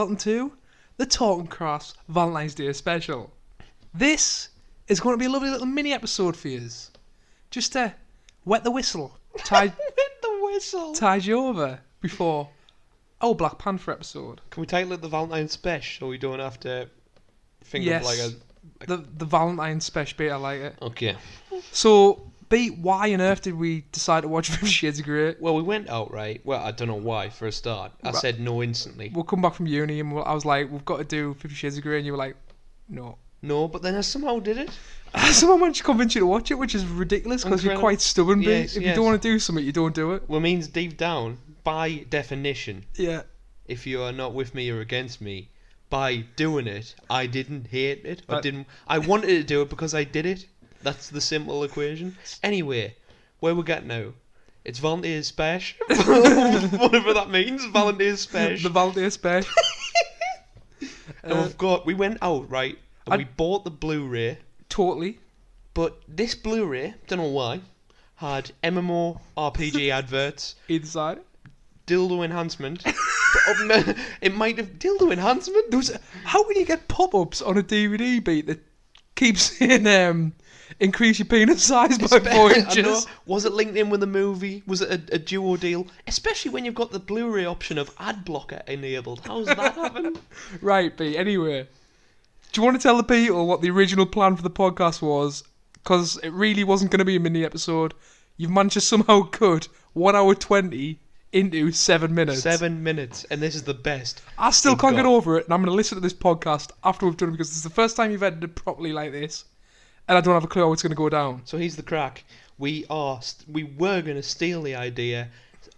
welcome to the Talking Crass Valentine's Day special. This is going to be a lovely little mini episode for you. Just to wet the whistle. Tide you over before our Black Panther episode. Can we title it the Valentine's Special so we don't have to think of like a... The Valentine's Special bit, I like it. Okay. So, B, why on earth did we decide to watch 50 Shades of Grey? Well, we went out, right? Well, I don't know why, for a start. I said no instantly. We'll come back from uni and I was like, we've got to do 50 Shades of Grey, and you were like, no. No, but then I somehow did it. Someone managed to convince you to watch it, which is ridiculous because you're quite stubborn, B. Yes, if you don't want to do something, you don't do it. Well, means deep down, by definition, yeah. If you are not with me or against me, by doing it, I didn't hate it. I wanted to do it because I did it. That's the simple equation. Anyway, where we got now? It's Valentine's Special. Whatever that means. Valentine's Special. The Valentine's Special. And we went out, right? And we bought the Blu-ray. Totally. But this Blu-ray, don't know why, had MMO RPG adverts. Either side. Dildo enhancement. It might have dildo enhancement. How can you get pop-ups on a DVD beat that keeps saying increase your penis size by 4 inches? Was it linked in with the movie? Was it a duo deal? Especially when you've got the Blu-ray option of ad blocker enabled. How's that happen? Right, B. Anyway, do you want to tell the people what the original plan for the podcast was? Because it really wasn't going to be a mini episode. You've managed to somehow cut 1 hour 20 into 7 minutes. 7 minutes, and this is the best. I still can't get over it, and I'm going to listen to this podcast after we've done it because it's the first time you've edited properly like this, and I don't have a clue how it's going to go down. So here's the crack. We were going to steal the idea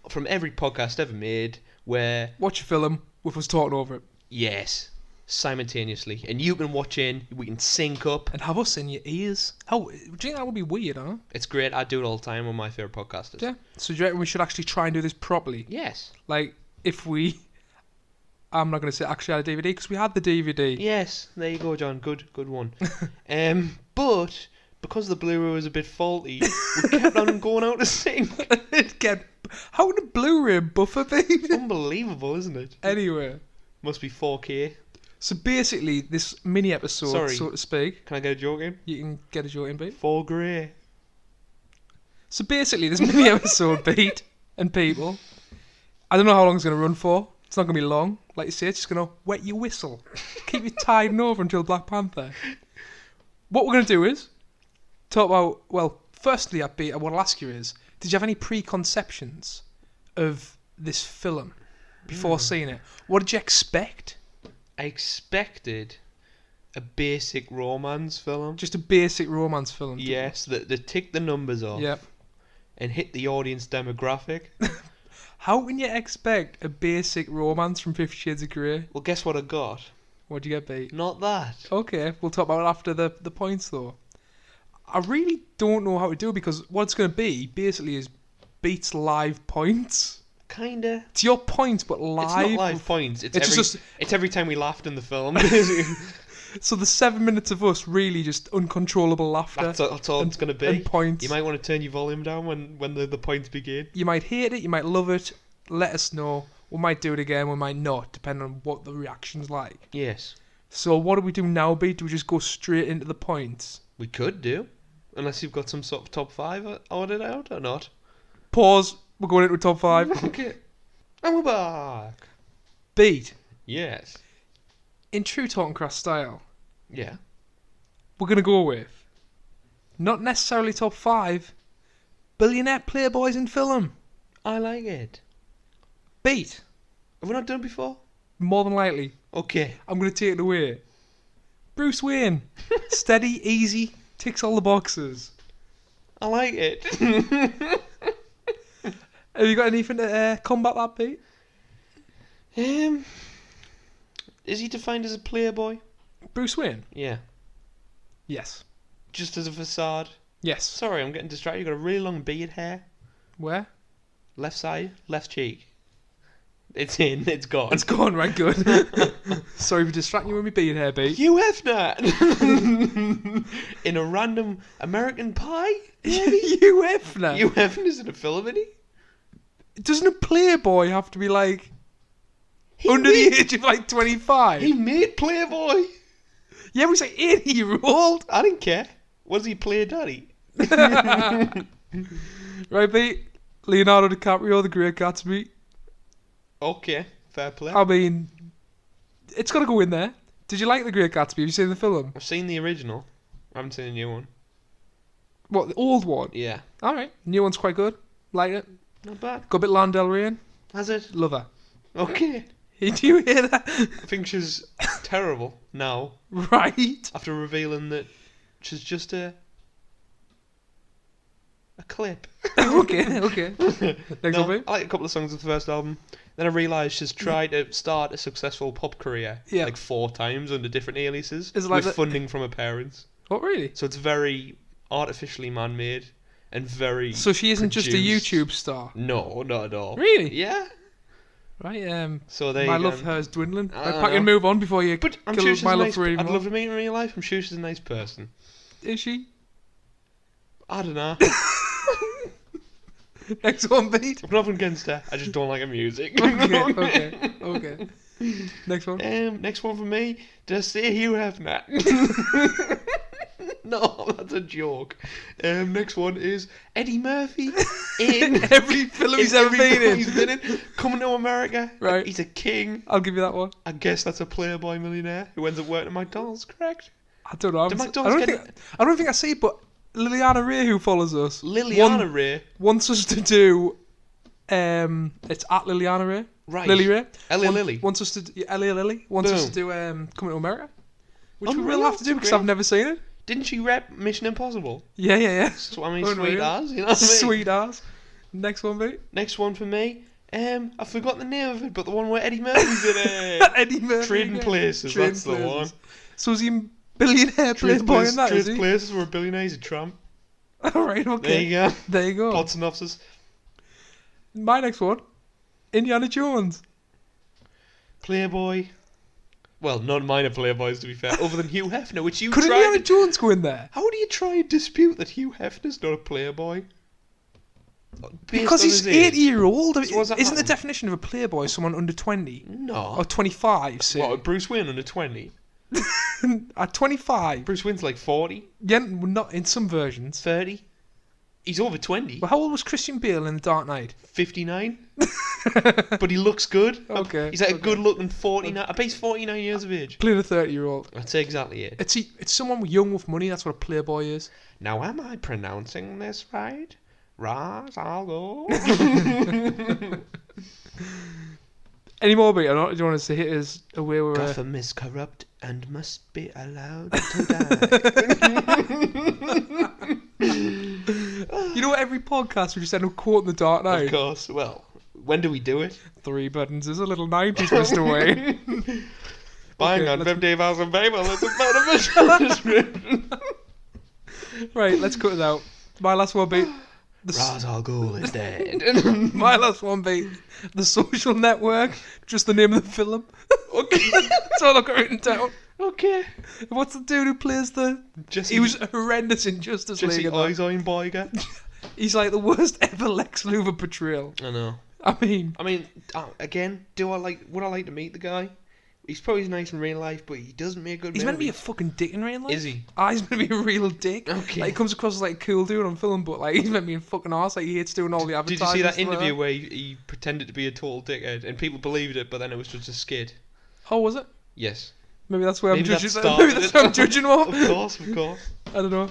from every podcast ever made where... Watch a film with us talking over it. Yes. Simultaneously. And you can watch in, we can sync up. And have us in your ears. Do you think that would be weird, huh? It's great. I do it all the time on my favourite podcasters. Yeah. So do you reckon we should actually try and do this properly? Yes. Like, if we... I'm not going to say actually had a DVD, because we had the DVD. Yes. There you go, John. Good one. But, because the Blu-ray was a bit faulty, we kept on going out to sync. How would a Blu-ray buffer be? Unbelievable, isn't it? Anyway. Must be 4K. So basically, this mini episode, so to speak... Can I get a joke in? You can get a joke in, Pete. 4 grey. So basically, this mini episode, Pete and people, I don't know how long it's going to run for. It's not going to be long. Like you say, it's just going to wet your whistle. Keep you tied over until Black Panther. What we're going to do is talk about... Well, firstly, Pete, what I'll ask you is, did you have any preconceptions of this film before seeing it? What did you expect? I expected a basic romance film. Just a basic romance film. Yes, that tick the numbers off. Yep. And hit the audience demographic. How can you expect a basic romance from 50 Shades of Grey? Well, guess what I got? What'd you get, Pete? Not that. Okay, we'll talk about it after the points, though. I really don't know how to do it because what it's going to be, basically, is Beat's live points. Kinda. It's your points, but live. It's not live points. It's every time we laughed in the film. So the 7 minutes of us really just uncontrollable laughter. That's all it's going to be. And points. You might want to turn your volume down when the points begin. You might hate it, you might love it. Let us know. We might do it again, we might not, depending on what the reaction's like. Yes. So what do we do now, B? Do we just go straight into the points? We could do. Unless you've got some sort of top 5 ordered out or not. Pause. We're going into top 5. Okay. And we're back. Beat. Yes. In true Talking Crass style. Yeah. We're going to go with, not necessarily top 5, billionaire playboys in film. I like it. Beat. Have we not done it before? More than likely. Okay. I'm going to take it away. Bruce Wayne. Steady, easy, ticks all the boxes. I like it. Have you got anything to combat that, Pete? Is he defined as a playboy? Bruce Wayne? Yeah. Yes. Just as a facade? Yes. Sorry, I'm getting distracted. You've got a really long beard hair. Where? Left side, left cheek. It's in, it's gone. It's gone, right, good. Sorry for distracting you with my beard hair, Pete. Hugh Hefner! In a random American Pie? Hugh Hefner? Hugh Hefner's in a film, isn't he? Doesn't a playboy have to be like... Under the age of like 25. He made Playboy. Yeah, but he's like 80-year-old. I didn't care. Was he Play Daddy? Right, mate. Leonardo DiCaprio, The Great Gatsby. Okay, fair play. I mean, it's got to go in there. Did you like The Great Gatsby? Have you seen the film? I've seen the original. I haven't seen the new one. What, the old one? Yeah. Alright. New one's quite good. Like it. Not bad. Got a bit Lana Del Rey in. Has it? Love her. Okay. Did you hear that? I think she's terrible now. Right. After revealing that she's just a clip. Okay. Next No, one, mate. I like a couple of songs of the first album. Then I realised she's tried to start a successful pop career like 4 times under different aliases Is it like with funding from her parents. What, really? So it's very artificially man-made and very So she isn't just a produced. YouTube star? No, not at all. Really? Yeah. Right, So they my love for her is dwindling. I Right, don't pack and know. move on before you But I'm kill sure she's my a love nice, for her even I'd more. love to meet her in real life. I'm sure she's a nice person. Is she? I don't know. Next one, Pete. I've nothing against her. I just don't like her music. Okay. Next one. Next one for me. Did I say Hugh Hefner? No, that's a joke. Next one is Eddie Murphy in Every film he's ever been in. He's been in. Coming to America. Right. He's a king. I'll give you that one. I guess that's a Playboy millionaire who ends up working at McDonald's, correct? I don't know. Did I McDonald's don't think I see it, but Liliana Ray, who follows us, Liliana Ray. wants us to do. It's at Liliana Ray. Right. Lily Ray. Ellie Lily. Wants us to. Ellie Lily wants us to do Coming to America, which we will Unreal, have to do because great. I've never seen it. Didn't she rep Mission Impossible? Yeah. So, I mean, Unreal. sweet as, you know what I mean? Sweet ass. Next one, mate. Next one for me. I forgot the name of it, but the one where Eddie Murphy's in it. Eddie Murphy. Trading again. Places, Trading that's the one. Places. So is he a billionaire playboy in that, is Trading he? Places were a billionaire, he's a tramp. Alright, okay. There you go. There you go. Plot synopsis. My next one. Indiana Jones. Playboy. Well, none of mine are Playboys, to be fair, other than Hugh Hefner, which you Could tried Indiana to... Jones go in there? How do you try and dispute that Hugh Hefner's not a Playboy? Based Because on he's his age? 80-year-old. So what's that Isn't the matter? definition of a playboy someone under 20? No. Or 25, say. What, Bruce Wayne under 20? At 25. Bruce Wayne's like 40, Yeah, not in some versions. 30. He's over 20. Well, how old was Christian Bale in The Dark Knight? 59. But he looks good. Okay. He's like a good-looking 49. I bet he's 49 years of age. Playing a 30-year-old. That's exactly it. It's someone young with money. That's what a playboy is. Now, am I pronouncing this right? Raz, I'll go. Any more, Pete? Do you want us to hit us away with Gotham is corrupt and must be allowed to die. You know what? Every podcast we just end up quoting The Dark Knight. Of course. Well, when do we do it? 3 buttons is a little 90s, Mr. Wayne. Buying Okay, on let's- 50,000 people. It's a better description. Right, let's cut it out. My last one, Pete. Ra's al Ghul is dead. My last one, Pete. The Social Network. Just the name of the film. Okay. That's all I've got written down. Okay. What's the dude who plays the... Jesse, He was horrendous in Justice Jesse League. and that. Eisenberger. He's like the worst ever Lex Luthor portrayal. I know. I mean, Again, would I like to meet the guy? He's probably nice in real life, but he doesn't make good he's meant to be a movies. fucking dick in real life. Is he? He's meant to be a real dick. Okay. Like, he comes across as like a cool dude on film, but like he's meant to be a fucking arse. Like, he hates doing all the Did advertising. you see that stuff like interview where he pretended to be a total dickhead and people believed it, but then it was just a skit? How was it? Yes. Maybe that's where Maybe I'm that judging. started Maybe that's it. where I'm judging him off. Of course. I don't know.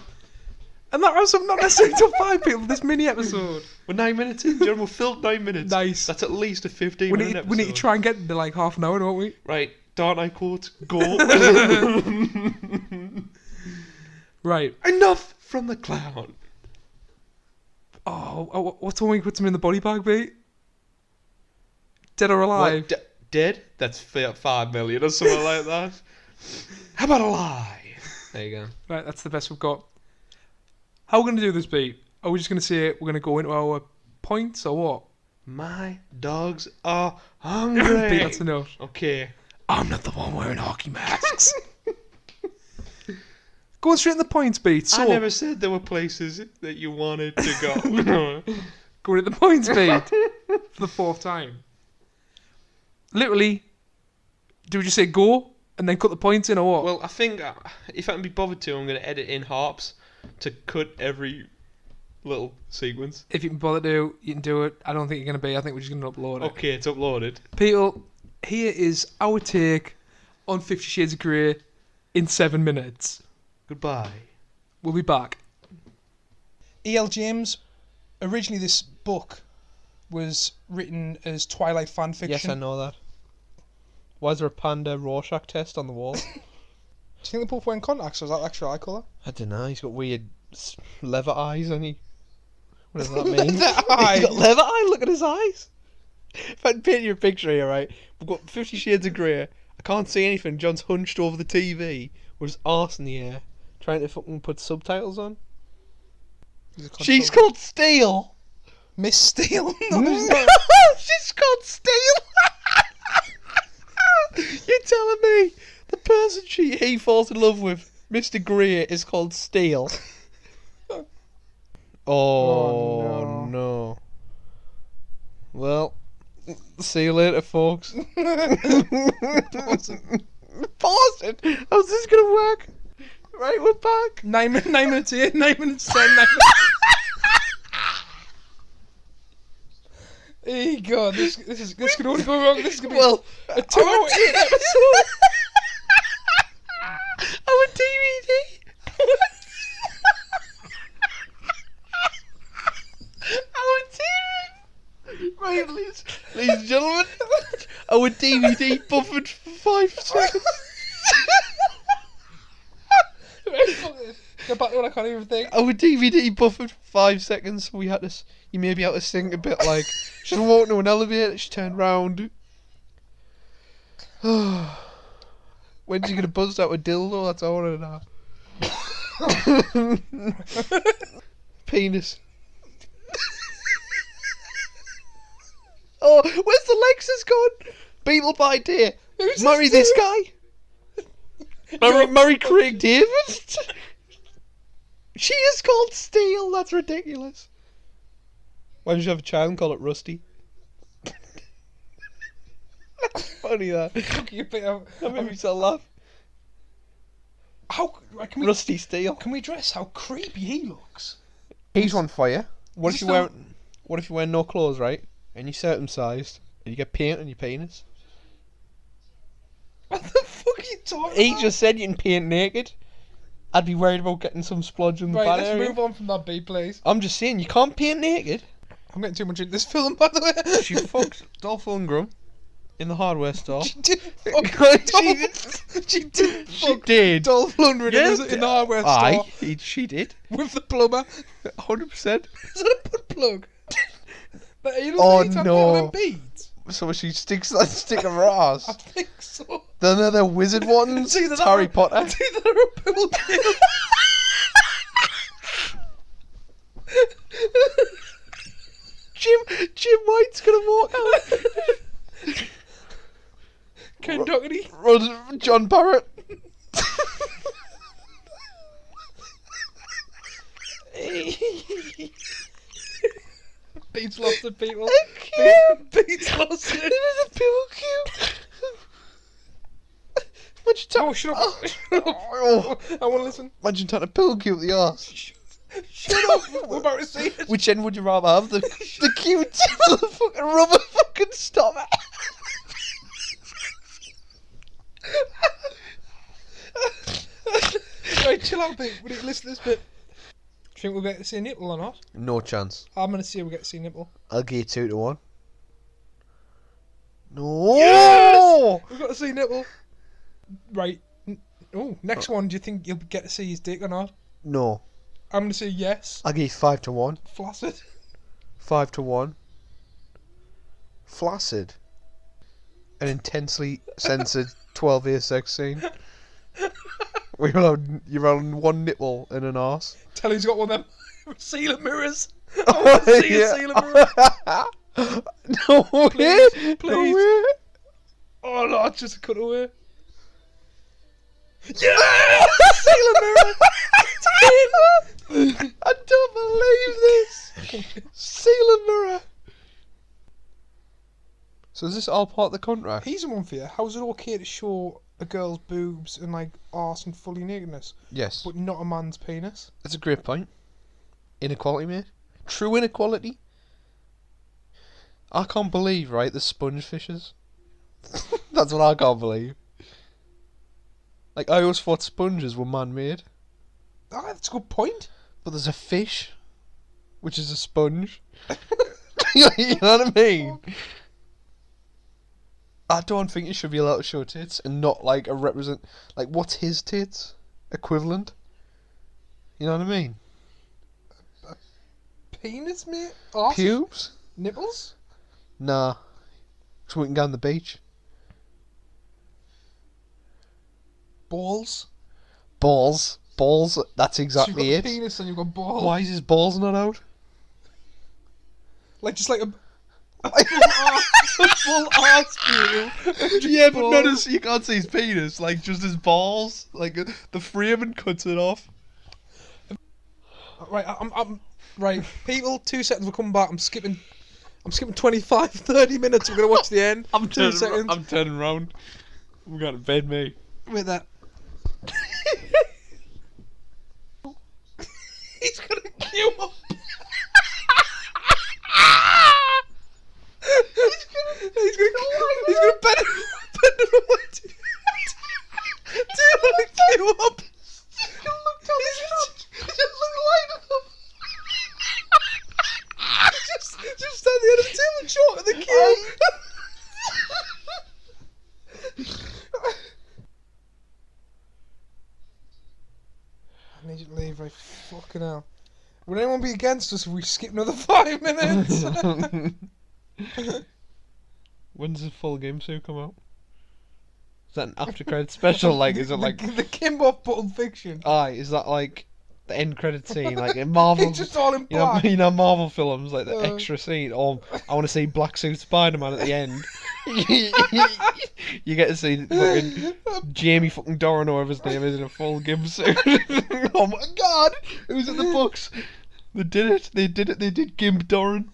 And that was not necessarily top 5 people for this mini episode. We're 9 minutes in, John. We've filled 9 minutes. Nice. That's at least a 15 We minute need, episode. we need to try and get to like half an hour, don't we? Right. Dark Knight quote. Go. Right. Enough from the clown. Oh, what's the one we put him in the body bag, mate? Dead or alive? What, dead? That's 5 million or something like that. How about alive? There you go. Right, that's the best we've got. How are we going to do this, Pete? Are we just going to say we're going to go into our points or what? My dogs are hungry. Pete, that's enough. Okay. I'm not the one wearing hockey masks. Going straight in the points, Pete. So, I never said there were places that you wanted to go. going at the points, Pete. For the 4th time. Literally, Do we just say go and then cut the points in, or what? Well, I think if I can be bothered to, I'm going to edit in harps to cut every little sequence. If you can bother to, you can do it. I don't think you're going to be. I think we're just going to upload it. Okay, it's uploaded. People, here is our take on 50 Shades of Grey in 7 minutes. Goodbye. We'll be back. E.L. James, originally this book was written as Twilight fan fiction. Yes, I know that. Why is there a panda Rorschach test on the wall? Do you think they both wearing contacts, or is that actual eye colour? I don't know. He's got weird leather eyes, and he. What does that mean? Leather eye? He's got leather eye. Look at his eyes. If I paint you a picture here, right? We've got 50 Shades of Grey. I can't see anything. John's hunched over the TV with his arse in the air, trying to fucking put subtitles on. She's called Steel. Miss Steele. She's called Steel. You're telling me the person he falls in love with, Mr. Grey, is called Steel? Oh, no. Well, see you later, folks. Pause it. How's this gonna work? Right, we're back. 9 minutes here, 9 minutes 10, 9 minutes. Hey God, this could only go wrong. This is gonna be a 2 hour episode. Our DVD. Our TV. Right, ladies and gentlemen, our DVD buffered for 5 seconds. Go back to what I can't even think. Our DVD buffered for 5 seconds. We had to. You may be able to sing a bit like she's walking to an elevator. She turned round. When's she gonna buzz out a dildo? That's all I want to know. Penis. Oh, where's the Lexus gone? Beetle by day. Marry this guy. Marry Craig David. She is called Steel. That's ridiculous. Why don't you have a child and call it Rusty? That's funny, that. That made me so laugh. Can we, Rusty Steel. Can we address how creepy he looks? He's on fire. What if Is you he wear no clothes, right? And you're circumcised and you get paint on your penis? What the fuck are you talking He about? just said you can paint naked. I'd be worried about getting some splodge in the Right, bad let's area. move on from that B, please. I'm just saying, you can't paint naked. I'm getting too much into this film, by the way. She fucked Dolph Lundgren in the hardware store. She didn't fuck She didn't She fuck did. Dolph Lundgren in the hardware store Aye, she did. with the plumber. 100%. Is that a butt plug? But are you Oh, not no. beads? So she sticks that stick of her ass. I think so. Then they're wizard ones. It's either It's that Harry or- Potter. It's either a pilgrim. Jim White's gonna walk out. Ken Doherty. John Barrett. Beats lost it, people. Beats lost it. It is a pill cube. Imagine Oh, shut up. Shut up. I want to listen. Imagine taking a pill cube the arse. Shut up. We're about to see it. Which end would you rather have? The Q-tip or the fucking rubber fucking stopper? Right, chill out, mate. We need to listen to this bit. Do you think we'll get to see a nipple or not? No chance. I'm going to see if we get to see a nipple. I'll give you 2-1. No! We've got to see a nipple. Right. Oh, next one. Do you think you'll get to see his dick or not? No. I'm going to say yes. I'll give you 5-1. Flaccid. 5-1. Flaccid. An intensely censored 12-year sex scene. You're on one nipple and an arse. Tell he's got one of them sealer mirrors. I want to see a sealer mirror. No way! Please. No way! Oh no, it's just a cutaway. Yeah! Sealer mirror! I don't believe this! Sealer mirror! So is this all part of the contract? Here's one for you. How's it okay to show a girl's boobs and like arse and fully nakedness, Yes. but not a man's penis? That's a great point. Inequality, mate. True inequality. I can't believe, right, the sponge fishes. That's what I can't believe. Like, I always thought sponges were man-made. Ah, that's a good point. But there's a fish, which is a sponge. You know what I mean? I don't think you should be allowed to show tits and not, like, like, what's his tits equivalent? You know what I mean? Penis, mate? Arse? Pubes? Nipples? Nah. So we can go on the beach. Balls? Balls. Balls, that's So exactly you've got it. penis and you've got balls. Why is his balls not out? Like, just like a full arse view. Yeah, but not as you can't see his penis, like just his balls. Like the framing cuts it off. Right, I'm right. People, 2 seconds. We'll come back. I'm skipping 25, 30 minutes. We're gonna watch the end. 2 seconds. I'm turning round. I'm going to bed, mate. With that. He's gonna queue up. He's gonna bend over. Do you want to queue up? Just stand the end of the table and short of the queue. I need you to leave, right? Fucking hell. Would anyone be against us if we skip another 5 minutes? When does the full game soon come out? Is that an after credit special? Like, is it like the Kimbo Pulp Fiction? aye? Is that like the end credit scene, like in Marvel? It's just all in You know, black. you know Marvel films, like the Uh. extra scene. Or I want to see Black Suit Spider-Man at the end. You get to see fucking Jamie fucking Doran, or whatever his name is, in a full gimp suit. Oh my god! It was in the books. They did it. They did it. They did Gimp Doran.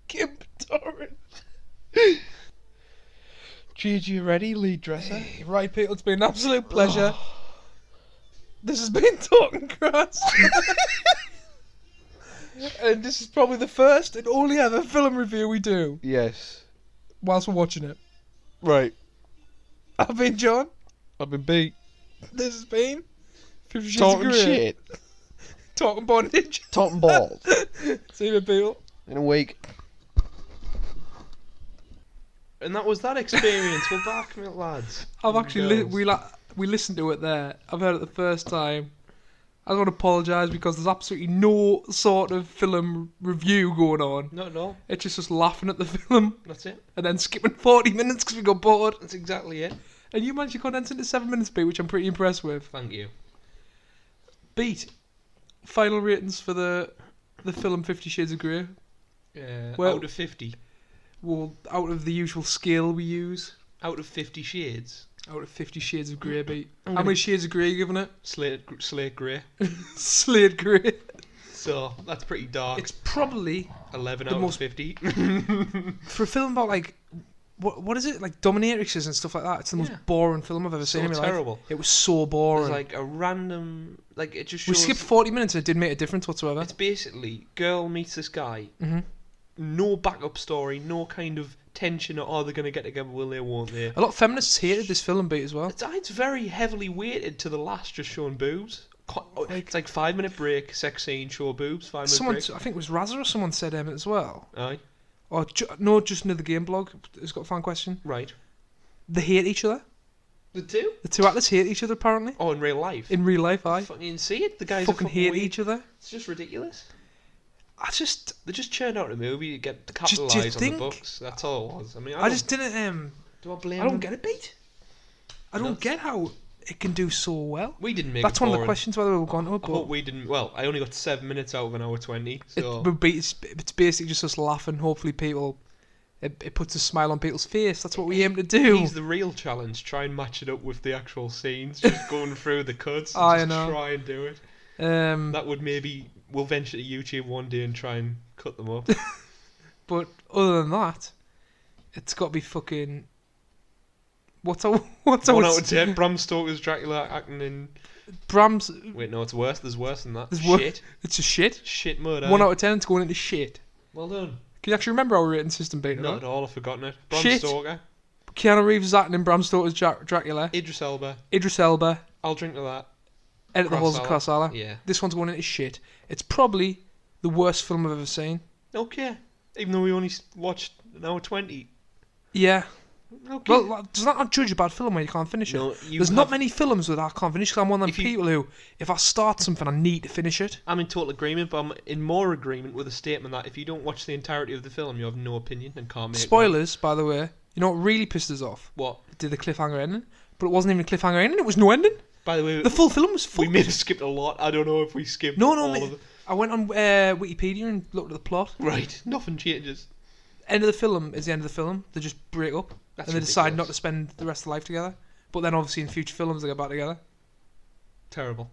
Kim Torrent. Gigi, ready? Lead dresser. Right, Peter, it's been an absolute pleasure. This has been Talking Crass. And this is probably the first and only ever film review we do Yes. whilst we're watching it. Right. I've been John. I've been beat. This has been 50 Shades of Talking Grey. shit. Talking bondage. Talking balls. See you, Peter. In a week. And that was that experience. We're back, my lads. I've and actually girls. we listened to it there. I've heard it the first time. I want to apologise because there's absolutely no sort of film review going on. Not at all. It's just us laughing at the film That's it. and then skipping 40 minutes because we got bored. That's exactly it. And you managed to condense into 7 minutes, Beat, which I'm pretty impressed with. Thank you. Beat, final ratings for the film 50 Shades of Grey. Well- Out of 50. Well, out of the usual scale we use, Out of 50 shades. out of 50 Shades of Grey, Beat. I'm How gonna- many shades of grey are you giving it? Slate grey. Slade Grey. So that's pretty dark. It's probably 11 the out most- of 50. for a film about like what is it, like dominatrixes and stuff like that. It's the Yeah. most boring film I've ever seen So in my life. terrible. It was so There's boring. like a random, like it just We shows. skipped 40 minutes and it didn't make a difference whatsoever. It's basically girl meets this guy. hmm No backup story. No kind of tension. Or they're gonna get together. Will they? Won't they? A lot of feminists hated this film, Beat, as well. It's very heavily weighted to the last, just showing boobs. It's like 5 minute break, sex scene, show boobs. 5 minute Someone, break. I think it was Razza or someone said it as well. Aye, Or no, just another game blog has got a fan question. right. They hate each other. The two? The two actors hate each other apparently. Oh, in real life. In real life, I Fucking see it. The guys fucking are hate weird. each other. It's just ridiculous. I just They just churned out a movie to get to Do you capitalise on the think- books. That's all it was. I mean, I just didn't do I blame I don't them? get it, Beat. I don't Nuts. get how it can do so well. We didn't make That's it one of the boring. questions whether we've gone to it, I hope but we didn't. Well, I only got 7 minutes out of an hour 20. So it's basically just us laughing. Hopefully, it puts a smile on people's face. That's what we aim to do. he's the real challenge. Try and match it up with the actual scenes. Just going through the cuts. And I just know. try and do it. That would maybe we'll venture to YouTube one day and try and cut them up. But other than that, it's got to be fucking. What's our 1 out of 10. Bram Stoker's Dracula acting in. Bram's? Wait, no, it's worse. There's worse than that. There's Shit. It's a shit. Shit murder. 1 out of 10. It's going into shit. Well done. Can you actually remember our rating system, Peter? Not at all. I've forgotten it. Bram Shit. Stoker. Keanu Reeves is acting in Bram Stoker's Dracula. Idris Elba. Idris Elba. I'll drink to that. Edit the halls of Crass. Crass. Yeah. This one's going into shit. It's probably the worst film I've ever seen. Okay. Even though we only watched an hour 20. Yeah. Okay. Well, does that not judge a bad film when you can't finish it? No, There's not many films that I can't finish because I'm one of them If you- people who, if I start something, I need to finish it. I'm in total agreement, but I'm in more agreement with the statement that if you don't watch the entirety of the film, you have no opinion and can't make one. Spoilers, by the way. You know what really pissed us off? What? It did the cliffhanger ending, but it wasn't even a cliffhanger ending. It was no ending. By the way, The full film was we fucked. may have skipped a lot. I don't know if we skipped No, all mate. of it. I went on Wikipedia and looked at the plot. Right. Nothing changes. End of the film is the end of the film. They just break up That's and they decide not ridiculous. to spend the rest of their life together. But then obviously in future films they get back together. Terrible.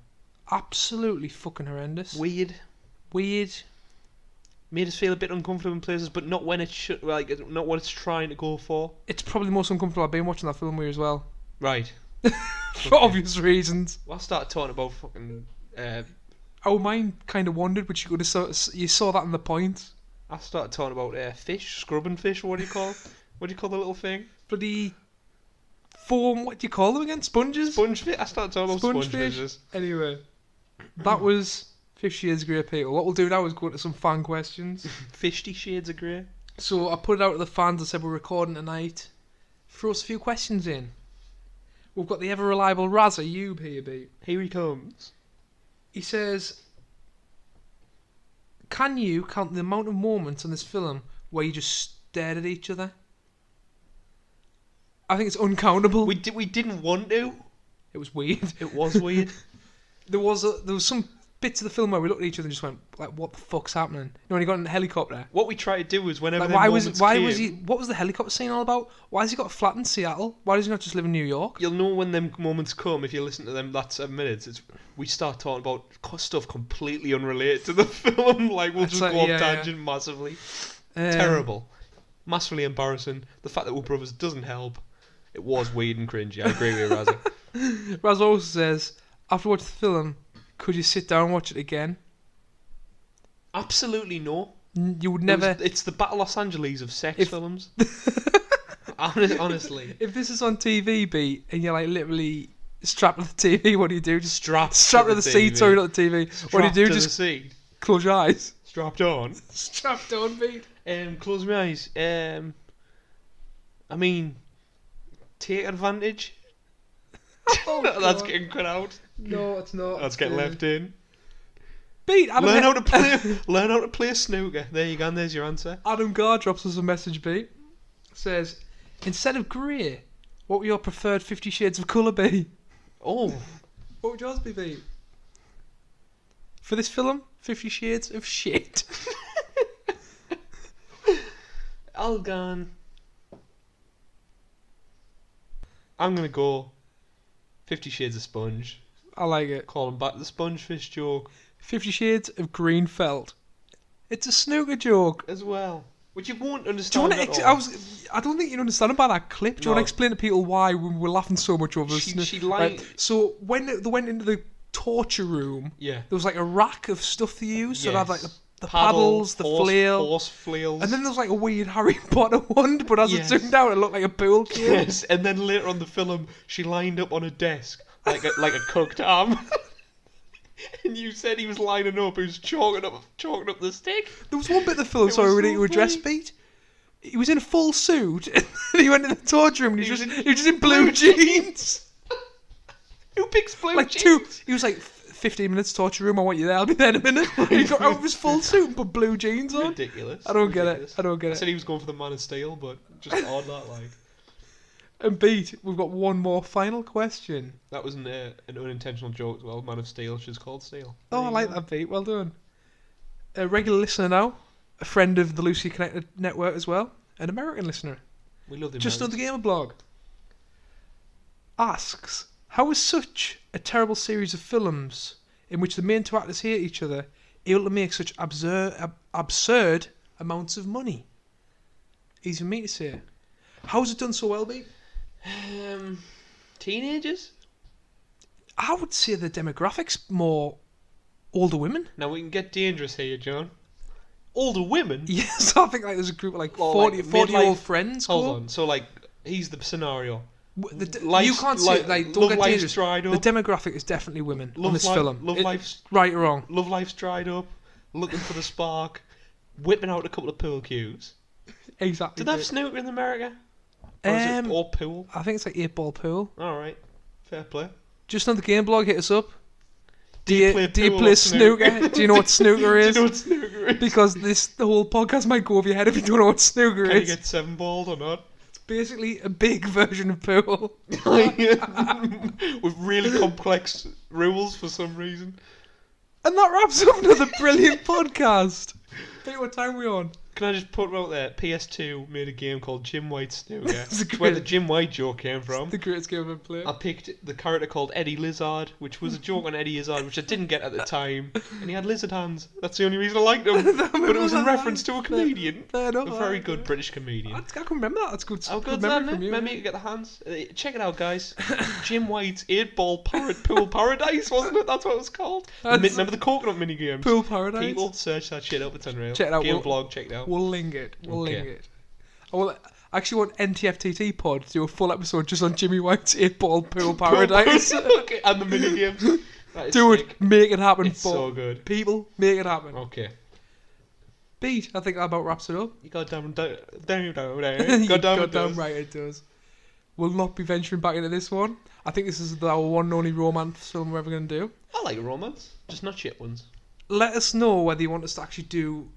Absolutely fucking horrendous. Weird. Made us feel a bit uncomfortable in places, but not when it should. Like, not what it's trying to go for. It's probably the most uncomfortable I've been watching that film with as well. Right. For obvious reasons. Well, I started talking about fucking. Our mind kind of wandered, but you saw that in the point. I started talking about fish, scrubbing fish. What do you call? What do you call the little thing? Bloody foam. What do you call them again? Sponges. Sponge fish. I started talking about sponge fish. fishes. Anyway, that was 50 Shades of Grey, Peter. What we'll do now is go to some fan questions. 50 Shades of Grey. So I put it out to the fans. I said we're recording tonight. Throw us a few questions in. We've got the ever reliable Razza Yube here, B. Here he comes. He says, can you count the amount of moments in this film where you just stared at each other? I think it's uncountable. We didn't want to. It was weird. It was weird. There was some bits of the film where we looked at each other and just went, like, what the fuck's happening? You know, when he got in the helicopter. What we tried to do was whenever Like, them why moments was came, he? What was the helicopter scene all about? Why has he got a flat in Seattle? Why does he not just live in New York? You'll know when them moments come if you listen to them. That 7 minutes. We start talking about stuff completely unrelated to the film. Like we'll It's just like, go off yeah, tangent massively. Terrible. Massively embarrassing. The fact that we're brothers doesn't help. It was weird and cringy. I agree with you, Razzie. Raz also says, after watching the film, could you sit down and watch it again? Absolutely no. You would never. It's the Battle Los Angeles of sex If- films. Honestly. If this is on TV, B, and you're like literally strapped to the TV, what do you do? Just Strapped to the seat, sorry, not the TV. What do you do? To Just the seat. close your eyes. Strapped on. Strapped on, B. Close my eyes. I mean, take advantage. Oh, That's God. getting cut out. No, it's not. That's getting left in. Beat Adam. Learn how to play. Learn how to play snooker. There you go. And there's your answer. Adam Gar drops us a message, B. Says, instead of grey, what would your preferred 50 Shades of Colour be? Oh, What would yours be, B? For this film, 50 Shades of Shit. Algan. I'm gonna go 50 Shades of Sponge. I like it. Calling back the sponge fish joke 50 Shades of Green Felt. It's a snooker joke. as well, which you won't Do you understand. want to? I don't think you understand about that clip. Do you want No. to explain to people why we were laughing so much over She- this? she lied- So when they went into the torture room, Yeah. there was like a rack of stuff to use. So they had like Yes. the paddles, the flail, horse flails, and then there was like a weird Harry Potter one. But as Yes. it turned out, it looked like a pool cue. yes, and then later on the film, she lined up on a desk like a cooked ham. And you said he was lining up. He was chalking up the stick. There was one bit of the film, It sorry, was we so need to address, funny. Beat. He was in a full suit, and he went in the torture room, and he was He was just in blue jeans. Who picks blue Like jeans? he was like 15 minutes torture room. I want you there. I'll be there in a minute. He got out of his full suit and put blue jeans on. Ridiculous. I don't get it. Ridiculous. I don't get I it. said he was going for the Man of Steel, but just odd that like. And Beat, we've got one more final question. That was an unintentional joke as well. Man of Steel, she's called Steel. Oh, There I you like go. that, Beat. Well done. A regular listener now, a friend of the Loosely Connected network as well, an American listener. We love the Just on Americans. the Gamer blog. Asks, how is such a terrible series of films in which the main two actors hate each other able to make such absurd amounts of money? Easy for me to say. How's it done so well, mate? Teenagers? I would say the demographics more older women. Now we can get dangerous here, John. Older women? Yes, I think like there's a group of like Well, 40 like 40-year-old midlife- friends. Hold go. on. So like, he's the scenario. You Life's- can't say like, like don't love get life's dangerous. dried The up. demographic is definitely women on Love this life- film. love life's- right or wrong. Love life's dried up. Looking for the spark. Whipping out a couple of pool cues. Exactly. Did they have snooker in America? Or is it all pool? I think it's like 8-ball pool. Alright. Fair play. Just on the game blog, hit us up. Do you play pool or snooker? Do you know what snooker Do is? you know what snooker is? Because the whole podcast might go over your head if you don't know what snooker Can you is. get 7-balled or not? It's basically a big version of pool. With really complex rules for some reason. And that wraps up another brilliant podcast. Hey, what time are we on? Can I just put out there? PS2 made a game called Jim White Snooker. It's a It's where the great- Jim White joke came from. The greatest game I've ever played. I picked the character called Eddie Lizard, which was a joke on Eddie Izzard, which I didn't get at the time. And he had lizard hands. That's the only reason I liked him. But it was in reference to a comedian. Fair enough. A very good British comedian. I can remember that. That's good. Oh, good good memory man. from you. Maybe you get the hands. Check it out, guys. Jim White's 8-ball parrot pool paradise, wasn't it? That's what it was called. Remember the coconut mini games? Pool Paradise. People search that shit up. It's unreal. Check it out. Game We'll- blog. Check it out. We'll link it. We'll Okay. link it. I actually want NTFTT pod to do a full episode just on Jimmy White's 8-ball pool paradise. Okay, and the mini games. That is Do sick. it. Make it happen. It's so good. People, make it happen. Okay. Beat. I think that about wraps it up. You goddamn You goddamn goddamn right it does. We'll not be venturing back into this one. I think this is our one and only romance film we're ever going to do. I like romance, just not shit ones. Let us know whether you want us to actually do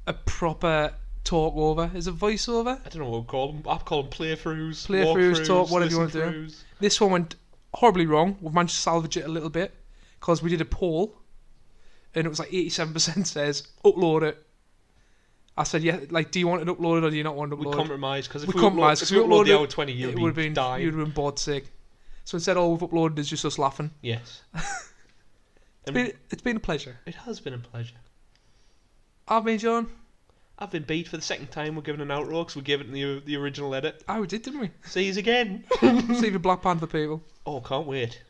a proper talk over. Is it voiceover? I don't know what we call them. I call them playthroughs, Playthroughs, walkthroughs, talk, whatever you want to do. listen-throughs. This one went horribly wrong. We've managed to salvage it a little bit because we did a poll and it was like 87% says upload it. I said, yeah, like, do you want it uploaded or do you not want it We uploaded? compromised because if We we compromised, upload, if 'cause we we upload the uploaded hour 20, you'll It be would have been, dying. you'd have been bored sick. So instead, all we've uploaded is just us laughing. Yes. It's been a pleasure. It has been a pleasure. I've been John. I've been beat for the second time. We're giving an outro because we gave it in the original edit. Oh, we did, didn't we? See you again. Save your Black Panther people. Oh, can't wait.